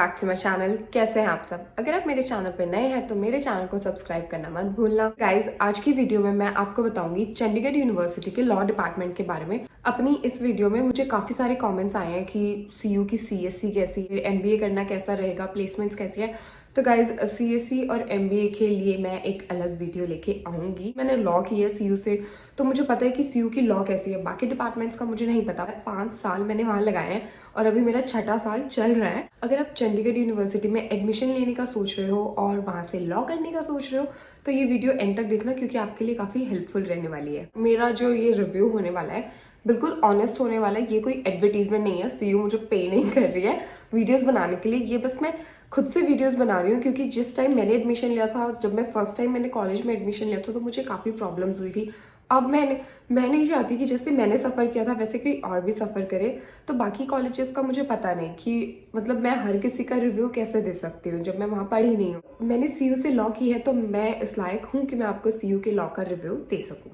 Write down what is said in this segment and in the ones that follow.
Back to my channel. कैसे हैं आप सब? अगर आप मेरे चैनल पे नए हैं तो मेरे चैनल को सब्सक्राइब करना मत भूलना। गाइज, आज की वीडियो में मैं आपको बताऊंगी चंडीगढ़ यूनिवर्सिटी के लॉ डिपार्टमेंट के बारे में। अपनी इस वीडियो में मुझे काफी सारे कमेंट्स आए हैं कि सीयू की सीएससी कैसी है, एमबीए करना कैसा रहेगा, प्लेसमेंट्स कैसी है। तो गाइज, सीएससी और एमबीए के लिए मैं एक अलग वीडियो लेके आऊंगी। मैंने लॉ की है सीयू से, तो मुझे पता है कि सीयू की लॉ कैसी है। बाकी डिपार्टमेंट्स का मुझे नहीं पता। 5 साल मैंने वहां लगाए हैं और अभी मेरा 6ठा साल चल रहा है। अगर आप चंडीगढ़ यूनिवर्सिटी में एडमिशन लेने का सोच रहे हो और वहां से लॉ करने का सोच रहे हो तो ये वीडियो एंड तक देखना, क्योंकि आपके लिए काफी हेल्पफुल रहने वाली है। मेरा जो ये रिव्यू होने वाला है बिल्कुल ऑनेस्ट होने वाला है। ये कोई एडवर्टीजमेंट नहीं है, सीयू मुझे पे नहीं कर रही है वीडियोस बनाने के लिए। ये बस मैं खुद से वीडियोस बना रही हूँ, क्योंकि जिस टाइम मैंने एडमिशन लिया था, जब मैं फर्स्ट टाइम मैंने कॉलेज में एडमिशन लिया था, तो मुझे काफी प्रॉब्लम्स हुई थी। अब मैं नहीं चाहती कि जैसे मैंने सफर किया था वैसे कोई और भी सफर करे। तो बाकी कॉलेजेस का मुझे पता नहीं कि मतलब मैं हर किसी का रिव्यू कैसे दे सकती हूँ जब मैं वहां पढ़ी नहीं हूँ। मैंने सीयू से लॉ की है तो मैं इस लायक हूँ कि मैं आपको सीयू के लॉ का रिव्यू दे सकूँ।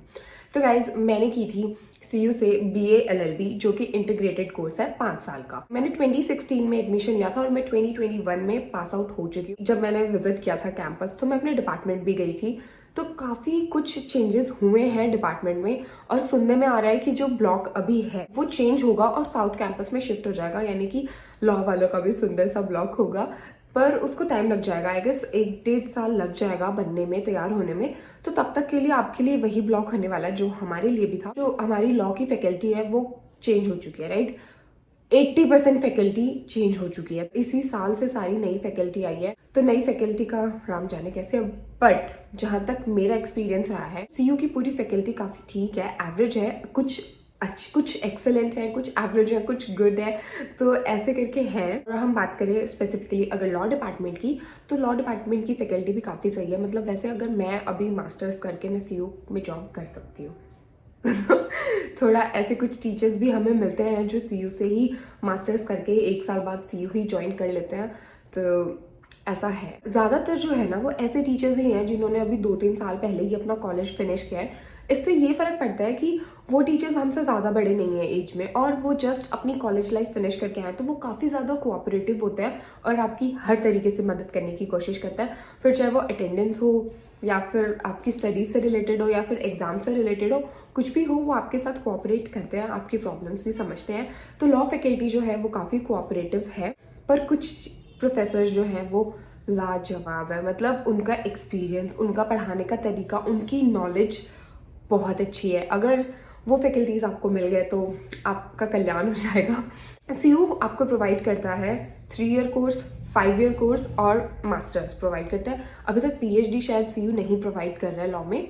तो गाइज, मैंने की थी सीयू से बीए एलएलबी, जो कि इंटीग्रेटेड कोर्स है 5 साल का। मैंने 2016 में एडमिशन लिया था और मैं 2021 में पास आउट हो चुकी हूँ। जब मैंने विजिट किया था कैंपस तो मैं अपने डिपार्टमेंट भी गई थी, तो काफी कुछ चेंजेस हुए हैं डिपार्टमेंट में। और सुनने में आ रहा है कि जो ब्लॉक अभी है वो चेंज होगा और साउथ कैंपस में शिफ्ट हो जाएगा, यानी कि लॉ वालों का भी सुंदर सा ब्लॉक होगा। पर उसको टाइम लग जाएगा, आई गेस 1-1.5 साल लग जाएगा बनने में, तैयार होने में। तो तब तक के लिए आपके लिए वही ब्लॉक होने वाला है जो हमारे लिए भी था। जो हमारी लॉ की फैकल्टी है वो चेंज हो चुकी है, राइट। 80% फैकल्टी चेंज हो चुकी है। इसी साल से सारी नई फैकल्टी आई है, तो नई फैकल्टी का राम जाने कैसे। बट जहां तक मेरा एक्सपीरियंस रहा है, सीयू की पूरी फैकल्टी काफी ठीक है, एवरेज है। कुछ अच्छी, कुछ एक्सेलेंट है, कुछ एवरेज है, कुछ गुड है, तो ऐसे करके हैं। और हम बात करें स्पेसिफिकली अगर लॉ डिपार्टमेंट की, तो लॉ डिपार्टमेंट की फैकल्टी भी काफी सही है। मतलब वैसे अगर मैं अभी मास्टर्स करके मैं सीयू में जॉब कर सकती हूँ थोड़ा ऐसे कुछ टीचर्स भी हमें मिलते हैं जो सीयू से ही मास्टर्स करके 1 साल बाद सीयू ही ज्वाइन कर लेते हैं। तो ऐसा है, ज्यादातर जो है ना वो ऐसे टीचर्स ही हैं जिन्होंने अभी 2-3 साल पहले ही अपना कॉलेज फिनिश किया है। इससे ये फर्क पड़ता है कि वो टीचर्स हमसे ज्यादा बड़े नहीं है एज में, और वो जस्ट अपनी कॉलेज लाइफ फिनिश करके आए, तो वो काफी ज्यादा कोऑपरेटिव होते हैं और आपकी हर तरीके से मदद करने की कोशिश करता है। फिर चाहे वो अटेंडेंस हो या फिर आपकी स्टडीज से रिलेटेड हो या फिर एग्जाम से रिलेटेड हो, कुछ भी हो, वो आपके साथ कोऑपरेट करते हैं, आपकी प्रॉब्लम्स भी समझते हैं। तो लॉ फैकल्टी जो है वो काफी कोऑपरेटिव है। पर कुछ प्रोफेसर जो हैं वो लाजवाब है। मतलब उनका एक्सपीरियंस, उनका पढ़ाने का तरीका, उनकी नॉलेज बहुत अच्छी है। अगर वो फैकल्टीज आपको मिल गए तो आपका कल्याण हो जाएगा। सीयू आपको प्रोवाइड करता है 3 ईयर कोर्स, 5 ईयर कोर्स और मास्टर्स प्रोवाइड करता है। अभी तक पीएचडी शायद सीयू नहीं प्रोवाइड कर रहा है लॉ में।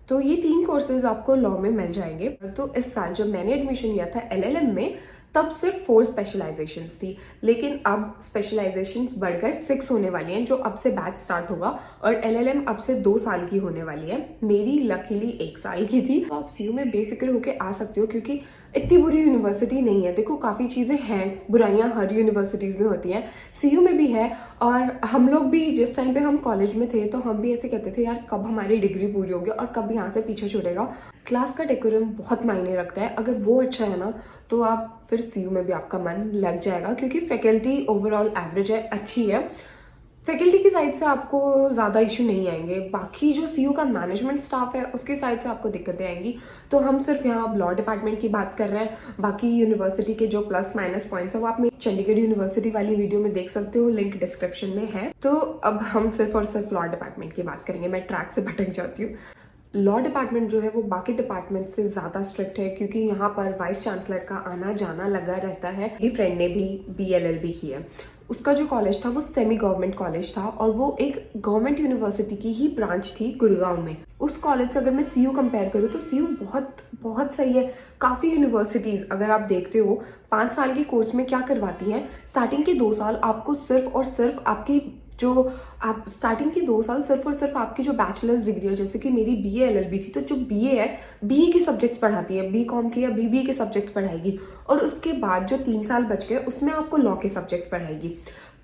तो ये 3 कोर्सेज आपको लॉ में मिल जाएंगे। तो इस साल जब मैंने एडमिशन लिया था एलएलएम में, तब सिर्फ 4 स्पेशलाइजेशंस थी, लेकिन अब स्पेशलाइजेशंस बढ़कर 6 होने वाली हैं, जो अब से बैच स्टार्ट होगा। और एलएलएम अब से 2 साल की होने वाली है। मेरी लकीली 1 साल की थी। तो आप सीयू में बेफिक्र होकर आ सकते हो, क्योंकि इतनी बुरी यूनिवर्सिटी नहीं है। देखो, काफी चीजें हैं, बुराइयां हर यूनिवर्सिटीज में होती हैं, सीयू में भी है। और हम लोग भी जिस टाइम पे हम कॉलेज में थे तो हम भी ऐसे कहते थे, यार कब हमारी डिग्री पूरी होगी और कब यहाँ से पीछे छूटेगा। क्लास का डेकोरम बहुत मायने रखता है। अगर वो अच्छा है ना तो आप फिर सीयू में भी आपका मन लग जाएगा, क्योंकि फैकल्टी ओवरऑल एवरेज है, अच्छी है। फैकल्टी की साइड से आपको ज़्यादा इशू नहीं आएंगे। बाकी जो सीयू का मैनेजमेंट स्टाफ है उसकी साइड से आपको दिक्कतें आएंगी। तो हम सिर्फ यहाँ लॉ डिपार्टमेंट की बात कर रहे हैं। बाकी यूनिवर्सिटी के जो प्लस माइनस पॉइंट्स है वो आप मेरी चंडीगढ़ यूनिवर्सिटी वाली वीडियो में देख सकते हो, लिंक डिस्क्रिप्शन में है। तो अब हम सिर्फ और सिर्फ लॉ डिपार्टमेंट की बात करेंगे। मैं ट्रैक से भटक जाती हूँ। लॉ डिपार्टमेंट जो है वो बाकी डिपार्टमेंट से ज़्यादा स्ट्रिक्ट है, क्योंकि यहाँ पर वाइस चांसलर का आना जाना लगा रहता है। मेरी फ्रेंड ने भी बीएलएलबी की है। उसका जो कॉलेज था वो सेमी गवर्नमेंट कॉलेज था और वो एक गवर्नमेंट यूनिवर्सिटी की ही ब्रांच थी गुड़गांव में। उस कॉलेज से अगर मैं सीयू कंपेयर करूँ तो सीयू बहुत बहुत सही है। काफ़ी यूनिवर्सिटीज़ अगर आप देखते हो 5 साल के कोर्स में क्या करवाती हैं, स्टार्टिंग के 2 साल आपको सिर्फ और सिर्फ आपकी जो आप स्टार्टिंग के 2 साल सिर्फ और सिर्फ आपकी जो बैचलर्स डिग्री हो, जैसे कि मेरी बीए एलएलबी थी, तो जो बीए है बीए के सब्जेक्ट्स पढ़ाती है, बीकॉम के या बीबीए के सब्जेक्ट्स पढ़ाएगी। और उसके बाद जो 3 साल बच गए उसमें आपको लॉ के सब्जेक्ट्स पढ़ाएगी।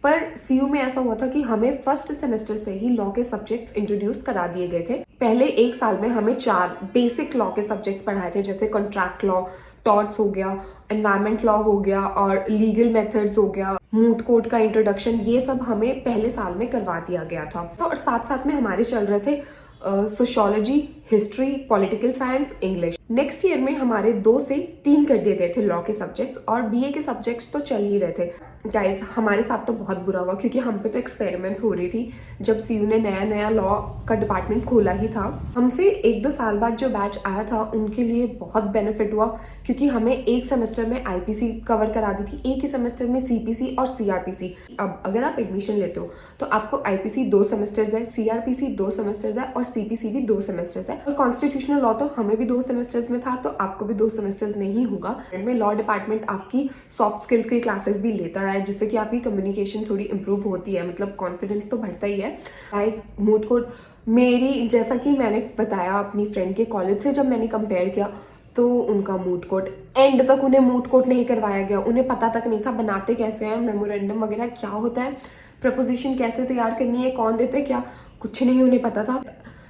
पर सीयू में ऐसा हुआ था कि हमें फर्स्ट सेमेस्टर से ही लॉ के सब्जेक्ट्स इंट्रोड्यूस करा दिए गए थे। पहले 1 साल में हमें 4 बेसिक लॉ के सब्जेक्ट्स पढ़ाए थे, जैसे कॉन्ट्रैक्ट लॉ, टॉर्ट्स हो गया, एनवायरमेंट लॉ हो गया और लीगल मेथड्स हो गया, मूट कोर्ट का इंट्रोडक्शन, ये सब हमें पहले साल में करवा दिया गया था। और साथ साथ में हमारे चल रहे थे sociology, history, political science, English. Next year में हमारे 2 से 3 कर दिए गए थे लॉ के सब्जेक्ट्स, और बीए के सब्जेक्ट्स तो चल ही रहे थे। गाइस हमारे साथ तो बहुत बुरा हुआ, क्योंकि हम पे तो एक्सपेरिमेंट्स हो रही थी जब सीयू ने नया नया लॉ का डिपार्टमेंट खोला ही था। हमसे 1-2 साल बाद जो बैच आया था उनके लिए बहुत बेनिफिट हुआ, क्योंकि हमें एक सेमेस्टर में आईपीसी कवर करा दी थी, एक ही सेमेस्टर में सीपीसी और सीआरपीसी। अब अगर आप एडमिशन लेते हो तो आपको आईपीसी 2 सेमेस्टर्स है, सीआरपीसी 2 सेमेस्टर्स है और सीपीसी भी 2 सेमेस्टर्स है। और कॉन्स्टिट्यूशनल लॉ तो हमें भी 2 सेमेस्टर्स में था, तो आपको भी 2 सेमेस्टर्स में ही होगा। में लॉ डिपार्टमेंट आपकी सॉफ्ट स्किल्स की क्लासेस भी लेता है, जिससे कि आपकी कम्युनिकेशन थोड़ी इंप्रूव होती है, मतलब कॉन्फिडेंस तो बढ़ता ही है। गाइस मूट कोर्ट मेरी, जैसा कि मैंने बताया अपनी फ्रेंड के कॉलेज से जब मैंने कंपेयर किया, तो उनका मूट कोर्ट एंड तक उन्हें मूट कोर्ट नहीं करवाया गया। उन्हें पता तक नहीं था बनाते कैसे हैं, मेमोरेंडम वगैरह क्या होता है, प्रपोजिशन कैसे तैयार करनी है, कौन देते क्या, कुछ नहीं उन्हें पता था।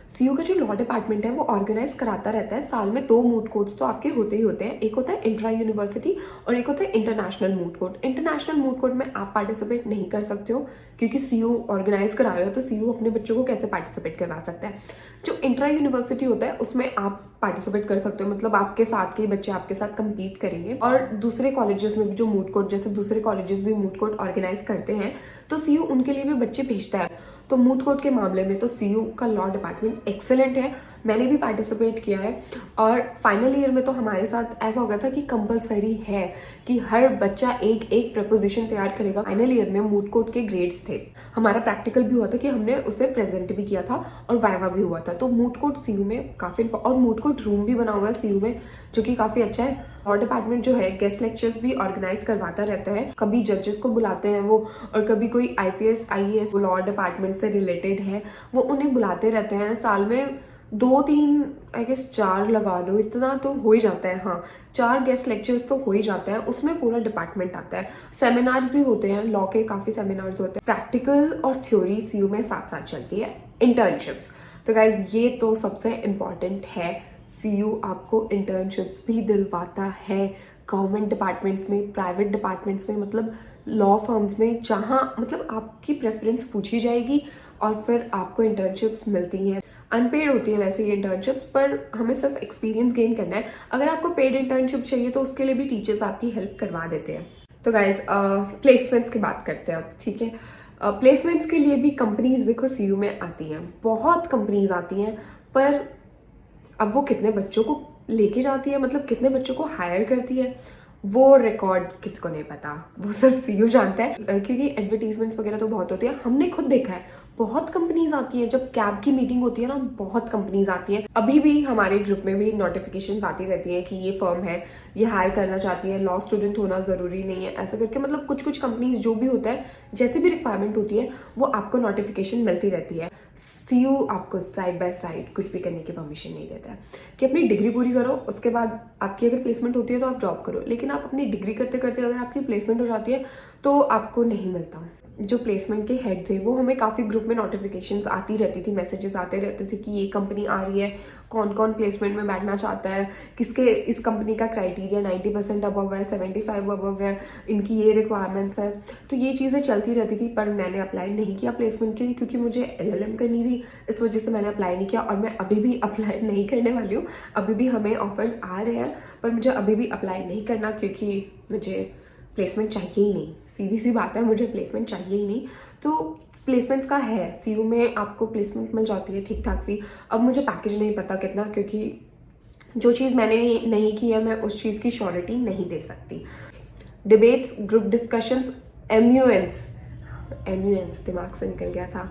सीयू का जो लॉ डिपार्टमेंट है वो ऑर्गेनाइज कराता रहता है। साल में 2 मूट कोर्ट्स तो आपके होते ही होते हैं, एक होता है इंट्रा यूनिवर्सिटी और एक होता है international moot court. International moot court में आप पार्टिसिपेट नहीं कर सकते हो, क्योंकि सीयू ऑर्गेनाइज करा रहे हो, तो सीयू अपने बच्चों को कैसे पार्टिसिपेट करवा सकता है। जो इंट्रा यूनिवर्सिटी होता है उसमें आप पार्टिसिपेट कर सकते हो, मतलब आपके साथ के बच्चे आपके साथ कम्पीट करेंगे। और दूसरे कॉलेजेस में भी जो मूट कोर्ट, जैसे दूसरे कॉलेजेस भी मूट कोर्ट ऑर्गेनाइज करते हैं, तो सीयू उनके लिए भी बच्चे भेजता है। तो मूट कोर्ट के मामले में तो सीयू का लॉ डिपार्टमेंट एक्सेलेंट है। मैंने भी पार्टिसिपेट किया है, और फाइनल ईयर में तो हमारे साथ ऐसा हो गया था कि कंपलसरी है कि हर बच्चा एक एक प्रपोजिशन तैयार करेगा। फाइनल ईयर में मूट कोर्ट के ग्रेड्स थे, हमारा प्रैक्टिकल भी हुआ था कि हमने उसे प्रेजेंट भी किया था और वाइवा भी हुआ था। तो मूट कोर्ट सीयू में काफी, और मूट कोर्ट रूम भी बना हुआ है सीयू में, जो कि काफी अच्छा है। और डिपार्टमेंट जो है गेस्ट लेक्चर्स भी ऑर्गेनाइज करवाता रहता है, कभी जजेस को बुलाते हैं वो, और कभी कोई आईपीएस आईएएस लॉ डिपार्टमेंट से रिलेटेड है वो उन्हें बुलाते रहते हैं। साल में 2-3 आई गेस 4 लगा लो, इतना तो हो ही जाता है। हाँ, 4 गेस्ट लेक्चर्स तो हो ही जाता है, उसमें पूरा डिपार्टमेंट आता है। सेमिनार्स भी होते हैं, लॉ के काफी सेमिनार्स होते हैं। प्रैक्टिकल और थ्योरी सीयू में साथ साथ चलती है। इंटर्नशिप्स तो गाइज ये तो सबसे इम्पॉर्टेंट है, सीयू आपको इंटर्नशिप्स भी दिलवाता है गवर्नमेंट डिपार्टमेंट्स में, प्राइवेट डिपार्टमेंट्स में, मतलब लॉ फर्म्स में, जहाँ मतलब आपकी प्रेफरेंस पूछी जाएगी और फिर आपको इंटर्नशिप्स मिलती हैं। अनपेड होती है वैसे ये इंटर्नशिप्स, पर हमें सिर्फ एक्सपीरियंस गेन करना है। अगर आपको पेड इंटर्नशिप चाहिए तो उसके लिए भी टीचर्स आपकी हेल्प करवा देते हैं। तो गाइज प्लेसमेंट्स की बात करते हैं अब, ठीक है। प्लेसमेंट्स के लिए भी कंपनीज देखो सीयू में आती हैं, बहुत कंपनीज आती हैं, पर अब वो कितने बच्चों को लेके जाती है, मतलब कितने बच्चों को हायर करती है, वो रिकॉर्ड किसको नहीं पता, वो सिर्फ सीयू जानता है। क्योंकि एडवर्टीजमेंट्स वगैरह तो बहुत होती है, हमने खुद देखा है, बहुत कंपनीज आती हैं। जब कैब की मीटिंग होती है ना, बहुत कंपनीज आती हैं। अभी भी हमारे ग्रुप में भी नोटिफिकेशंस आती रहती हैं कि ये फर्म है, ये हायर करना चाहती है, लॉ स्टूडेंट होना जरूरी नहीं है, ऐसा करके मतलब कुछ कुछ कंपनीज जो भी होता है, जैसी भी रिक्वायरमेंट होती है वो आपको नोटिफिकेशन मिलती रहती है। सीयू आपको साइड बाय साइड कुछ भी करने की परमिशन नहीं देता है कि अपनी डिग्री पूरी करो, उसके बाद आपकी अगर प्लेसमेंट होती है तो आप जॉब करो, लेकिन आप अपनी डिग्री करते करते अगर आपकी प्लेसमेंट हो जाती है तो आपको नहीं मिलता। जो प्लेसमेंट के हेड थे वो हमें काफ़ी ग्रुप में नोटिफिकेशंस आती रहती थी, मैसेजेस आते रहते थे कि ये कंपनी आ रही है, कौन कौन प्लेसमेंट में बैठना चाहता है, किसके इस कंपनी का क्राइटेरिया 90% अबव है, 75 अबव है, इनकी ये रिक्वायरमेंट्स है। तो ये चीज़ें चलती रहती थी, पर मैंने अप्लाई नहीं किया प्लेसमेंट के लिए, क्योंकि मुझे LLM करनी थी, इस वजह से मैंने अप्लाई नहीं किया। और मैं अभी भी अप्लाई नहीं करने वाली हूँ, अभी भी हमें ऑफर्स आ रहे हैं, पर मुझे अभी भी अप्लाई नहीं करना, क्योंकि मुझे प्लेसमेंट चाहिए ही नहीं, सीधी सी बात है, मुझे प्लेसमेंट चाहिए ही नहीं। तो प्लेसमेंट्स का है, सीयू में आपको प्लेसमेंट मिल जाती है ठीक ठाक सी। अब मुझे पैकेज नहीं पता कितना, क्योंकि जो चीज़ मैंने नहीं की है मैं उस चीज़ की श्योरिटी नहीं दे सकती। डिबेट्स, ग्रुप डिस्कशंस, MUNs दिमाग से निकल गया था,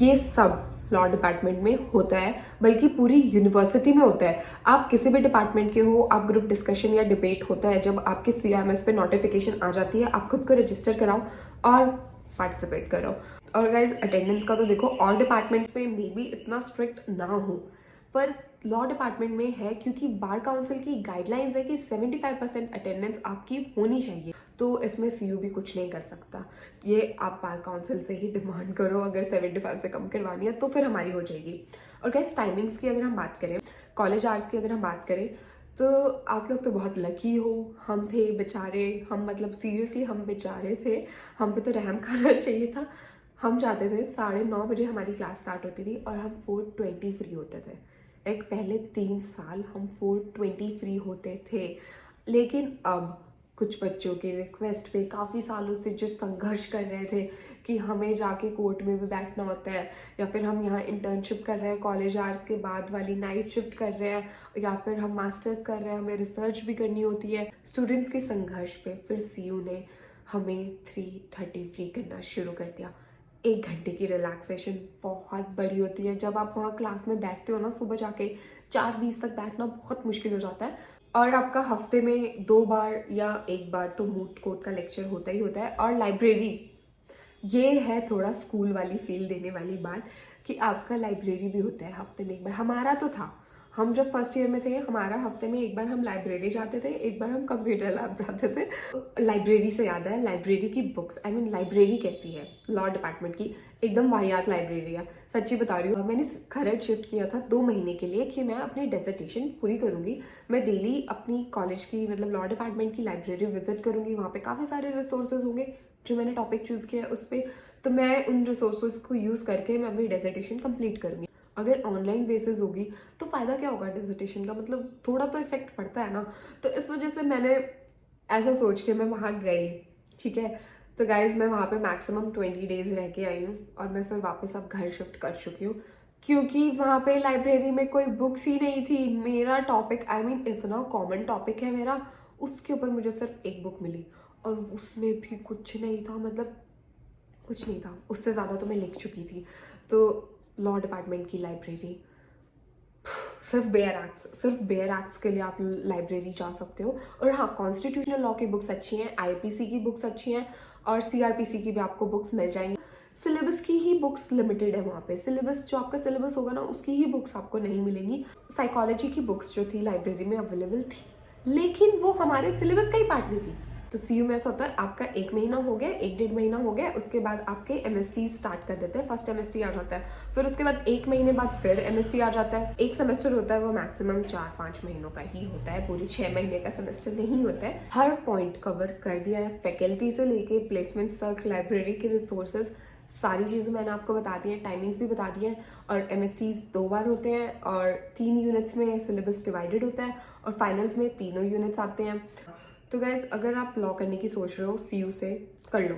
ये सब लॉ डिपार्टमेंट में होता है, बल्कि पूरी यूनिवर्सिटी में होता है। आप किसी भी डिपार्टमेंट के हो, आप ग्रुप डिस्कशन या डिबेट होता है, जब आपके CMS पे नोटिफिकेशन आ जाती है, आप खुद को रजिस्टर कराओ और पार्टिसिपेट करो। और गाइज अटेंडेंस का तो देखो, और डिपार्टमेंट्स में मे बी इतना स्ट्रिक्ट ना हो, पर लॉ डिपार्टमेंट में है, क्योंकि बार काउंसिल की गाइडलाइंस है कि 75% अटेंडेंस आपकी होनी चाहिए। तो इसमें सीयू भी कुछ नहीं कर सकता, ये आप बार काउंसिल से ही डिमांड करो। अगर 75 से कम करवानी है तो फिर हमारी हो जाएगी। और गाइस टाइमिंग्स की अगर हम बात करें, कॉलेज आवर्स की अगर हम बात करें, तो आप लोग तो बहुत लकी हो, हम थे बेचारे, हम मतलब सीरियसली हम बेचारे थे, हम पे तो रहम खाना चाहिए था। हम जाते थे 9:30 बजे हमारी क्लास स्टार्ट होती थी और हम 4:20 फ्री होते थे। एक पहले 3 साल हम 4:20 फ्री होते थे, लेकिन अब कुछ बच्चों के रिक्वेस्ट पे काफ़ी सालों से जो संघर्ष कर रहे थे कि हमें जाके कोर्ट में भी बैठना होता है, या फिर हम यहाँ इंटर्नशिप कर रहे हैं, कॉलेज आवर्स के बाद वाली नाइट शिफ्ट कर रहे हैं, या फिर हम मास्टर्स कर रहे हैं, हमें रिसर्च भी करनी होती है। स्टूडेंट्स के संघर्ष पे फिर सीयू ने हमें 3:30 फ्री करना शुरू कर दिया। 1 घंटे की रिलैक्सेशन बहुत बड़ी होती है। जब आप वहाँ क्लास में बैठते हो ना, सुबह जाके 4:20 तक बैठना बहुत मुश्किल हो जाता है। और आपका हफ्ते में 2 बार या 1 बार तो मूट कोर्ट का लेक्चर होता ही होता है। और लाइब्रेरी, ये है थोड़ा स्कूल वाली फील देने वाली बात कि आपका लाइब्रेरी भी होता है हफ्ते में 1 बार। हमारा तो था, हम जब फर्स्ट ईयर में थे, हमारा हफ्ते में 1 बार हम लाइब्रेरी जाते थे, 1 बार हम कंप्यूटर लैब जाते थे। लाइब्रेरी से याद है, लाइब्रेरी की बुक्स, आई मीन लाइब्रेरी कैसी है लॉ डिपार्टमेंट की, एकदम वाहियात लाइब्रेरी है। सच्ची बता रही हूँ, मैंने खरड़ शिफ्ट किया था 2 महीने के लिए कि मैं अपनी डिसर्टेशन पूरी करूंगी। मैं डेली अपनी कॉलेज की मतलब लॉ डिपार्टमेंट की लाइब्रेरी विजिट करूंगी। वहाँ पे काफ़ी सारे रिसोर्सेज होंगे जो मैंने टॉपिक चूज़ किया है उस पर, तो मैं उन रिसोर्सेज को यूज़ करके मैं अपनी डिसर्टेशन कंप्लीट करूंगी। अगर ऑनलाइन बेसिस होगी तो फ़ायदा क्या होगा डिसर्टेशन का, मतलब थोड़ा तो इफेक्ट पड़ता है ना। तो इस वजह से मैंने ऐसा सोच के मैं वहाँ गई, ठीक है। तो गाइज मैं वहाँ पे मैक्सिमम 20 डेज रह के आई हूँ और मैं फिर वापस अब घर शिफ्ट कर चुकी हूँ, क्योंकि वहाँ पे लाइब्रेरी में कोई बुक्स ही नहीं थी। मेरा टॉपिक, आई मीन इतना कॉमन टॉपिक है मेरा, उसके ऊपर मुझे सिर्फ 1 बुक मिली और उसमें भी कुछ नहीं था, मतलब कुछ नहीं था। उससे ज़्यादा तो मैं लिख चुकी थी। तो लॉ डिपार्टमेंट की लाइब्रेरी, सिर्फ बेयर एक्ट्स के लिए आप लाइब्रेरी जा सकते हो। और हाँ, कॉन्स्टिट्यूशनल लॉ की बुक्स अच्छी हैं, आईपीसी की बुक्स अच्छी हैं और सीआरपीसी की भी आपको बुक्स मिल जाएंगी। सिलेबस की ही बुक्स लिमिटेड है वहाँ पे, सिलेबस जो आपका सिलेबस होगा ना उसकी ही बुक्स आपको नहीं मिलेंगी। साइकोलॉजी की बुक्स जो थी लाइब्रेरी में अवेलेबल थी, लेकिन वो हमारे सिलेबस का ही पार्ट नहीं थी। तो सीयू में ऐसा होता है, आपका 1 महीना हो गया, 1-1.5 महीना हो गया, उसके बाद आपके एमएसटी स्टार्ट कर देते हैं। फर्स्ट एमएसटी आ जाता है, फिर उसके बाद 1 महीने बाद फिर एमएसटी आ जाता है। एक सेमेस्टर होता है, वो मैक्सिमम 4-5 महीनों का ही होता है, पूरी 6 महीने का सेमेस्टर नहीं होता है। हर पॉइंट कवर कर दिया है, फैकल्टी से लेके प्लेसमेंट्स तक, लाइब्रेरी के रिसोर्सेज, सारी चीज़ें मैंने आपको बता दी हैं, टाइमिंग्स भी बता दी हैं। और एमएसटीज 2 बार होते हैं और 3 यूनिट्स में सिलेबस डिवाइडेड होता है और फाइनल्स में तीनों यूनिट्स आते हैं। तो गाइज अगर आप लॉ करने की सोच रहे हो, सीयू से कर लो,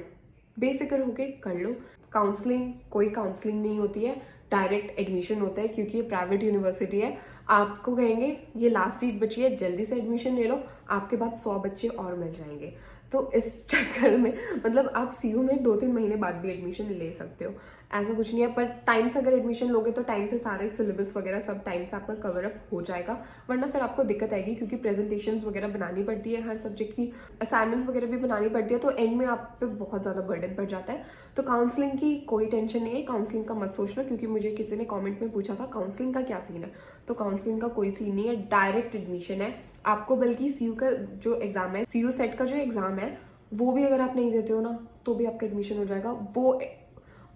बेफिक्र होके कर लो। काउंसलिंग, कोई काउंसलिंग नहीं होती है, डायरेक्ट एडमिशन होता है, क्योंकि ये प्राइवेट यूनिवर्सिटी है। आपको कहेंगे ये लास्ट सीट बची है, जल्दी से एडमिशन ले लो, आपके बाद 100 बच्चे और मिल जाएंगे। तो इस चक्कर में मतलब आप सीयू में 2-3 महीने बाद भी एडमिशन ले सकते हो, ऐसा कुछ नहीं है। पर टाइम से अगर एडमिशन लोगे तो टाइम से सारे सिलेबस वगैरह सब टाइम से आपका कवर अप हो जाएगा, वरना फिर आपको दिक्कत आएगी, क्योंकि प्रेजेंटेशंस वगैरह बनानी पड़ती है, हर सब्जेक्ट की असाइनमेंट्स वगैरह भी बनानी पड़ती है, तो एंड में आप पे बहुत ज़्यादा बर्डन पड़ जाता है। तो काउंसलिंग की कोई टेंशन नहीं है, काउंसलिंग का मत सोचना, क्योंकि मुझे किसी ने कॉमेंट में पूछा था काउंसलिंग का क्या सीन है। तो काउंसलिंग का कोई सीन नहीं है, डायरेक्ट एडमिशन है आपको। बल्कि सीयू का जो एग्जाम है, सीयू सेट का जो एग्जाम है, वो भी अगर आप नहीं देते हो ना तो भी आपका एडमिशन हो जाएगा।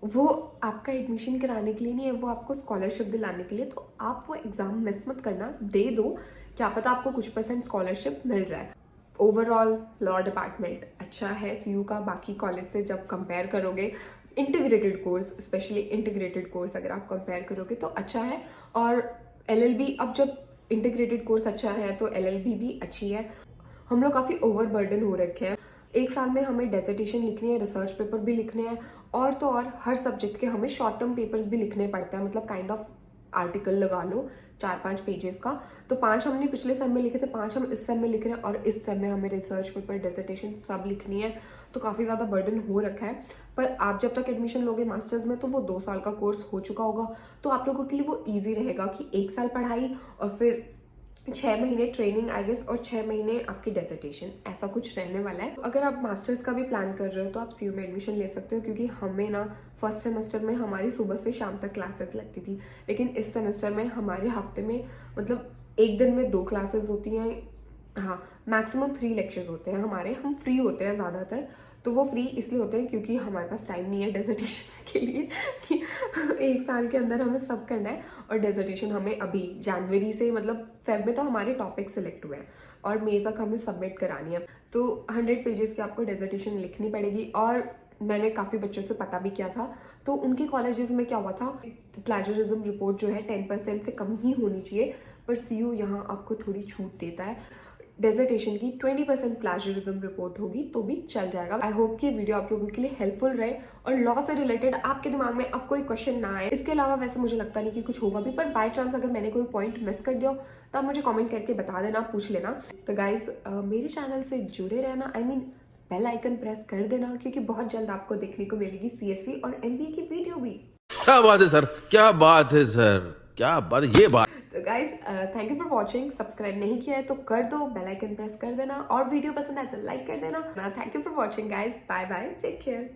वो आपका एडमिशन कराने के लिए नहीं है, वो आपको स्कॉलरशिप दिलाने के लिए। तो आप वो एग्जाम मिस मत करना, दे दो, क्या पता आपको कुछ % स्कॉलरशिप मिल जाए। ओवरऑल लॉ डिपार्टमेंट अच्छा है सीयू का, बाकी कॉलेज से जब कंपेयर करोगे, integrated course, specially integrated course अगर आप कंपेयर करोगे तो अच्छा है। और एलएलबी, अब जब इंटीग्रेटेड कोर्स अच्छा है तो एलएलबी भी अच्छी है। हम लोग काफ़ी ओवरबर्डन हो रखे हैं, 1 साल में हमें डेजर्टेशन लिखनी है, रिसर्च पेपर भी लिखने हैं, और तो और हर सब्जेक्ट के हमें शॉर्ट टर्म पेपर्स भी लिखने पड़ते हैं, मतलब काइंड ऑफ आर्टिकल लगा लो 4-5 पेजेस का। तो 5 हमने पिछले सेम में लिखे थे, 5 हम इस सेम में लिख रहे हैं, और इस सेम में हमें रिसर्च पेपर, डेजर्टेशन सब लिखनी है। तो काफ़ी ज़्यादा बर्डन हो रखा है। पर आप जब तक एडमिशन लोगे मास्टर्स में तो वो 2 साल का कोर्स हो चुका होगा, तो आप लोगों के लिए वो ईजी रहेगा कि 1 साल पढ़ाई और फिर 6 महीने ट्रेनिंग आई गेस, और 6 महीने आपकी डेजर्टेशन, ऐसा कुछ रहने वाला है। तो अगर आप मास्टर्स का भी प्लान कर रहे हो तो आप सीयू में एडमिशन ले सकते हो, क्योंकि हमें ना फर्स्ट सेमेस्टर में हमारी सुबह से शाम तक क्लासेस लगती थी, लेकिन इस सेमेस्टर में हमारे हफ्ते में मतलब एक दिन में 2 क्लासेस होती हैं। हाँ, मैक्सिमम 3 लेक्चर्स होते हैं हमारे, हम फ्री होते हैं ज़्यादातर। तो वो फ्री इसलिए होते हैं क्योंकि हमारे पास टाइम नहीं है डेजर्टेशन के लिए कि 1 साल के अंदर हमें सब करना है। और डेजर्टेशन हमें अभी जनवरी से, मतलब फेब में तो हमारे टॉपिक सिलेक्ट हुए हैं और मई तक हमें सबमिट करानी है। तो 100 पेजेस की आपको डेजर्टेशन लिखनी पड़ेगी। और मैंने काफ़ी बच्चों से पता भी किया था, तो उनके कॉलेजेस में क्या हुआ था, प्लेजरिज्म रिपोर्ट जो है 10% से कम ही होनी चाहिए, पर CU यहाँ आपको थोड़ी छूट देता है। डेजर्टेशन की 20% प्लेजरिज्म रिपोर्ट होगी तो भी चल जाएगा। आई होप कि वीडियो आप लोगों के लिए हेल्पफुल रहे और लॉ से रिलेटेड आपके दिमाग में अब कोई क्वेश्चन ना आए। इसके अलावा वैसे मुझे लगता नहीं कि कुछ होगा भी, पर बाय चांस अगर मैंने कोई पॉइंट मिस कर दिया तो आप मुझे कमेंट करके बता देना, पूछ लेना। तो गाइज मेरे चैनल से जुड़े रहना, I mean bell icon press कर देना, क्योंकि बहुत जल्द आपको देखने को मिलेगी CSE और MBA की वीडियो भी। क्या बात है सर, क्या बात है सर, क्या बात है, ये बात। तो guys thank you for watching. Subscribe नहीं किया है तो कर दो, बेल आइकन प्रेस कर देना, और वीडियो पसंद आए तो लाइक कर देना। Thank you for watching guys, bye bye, take care.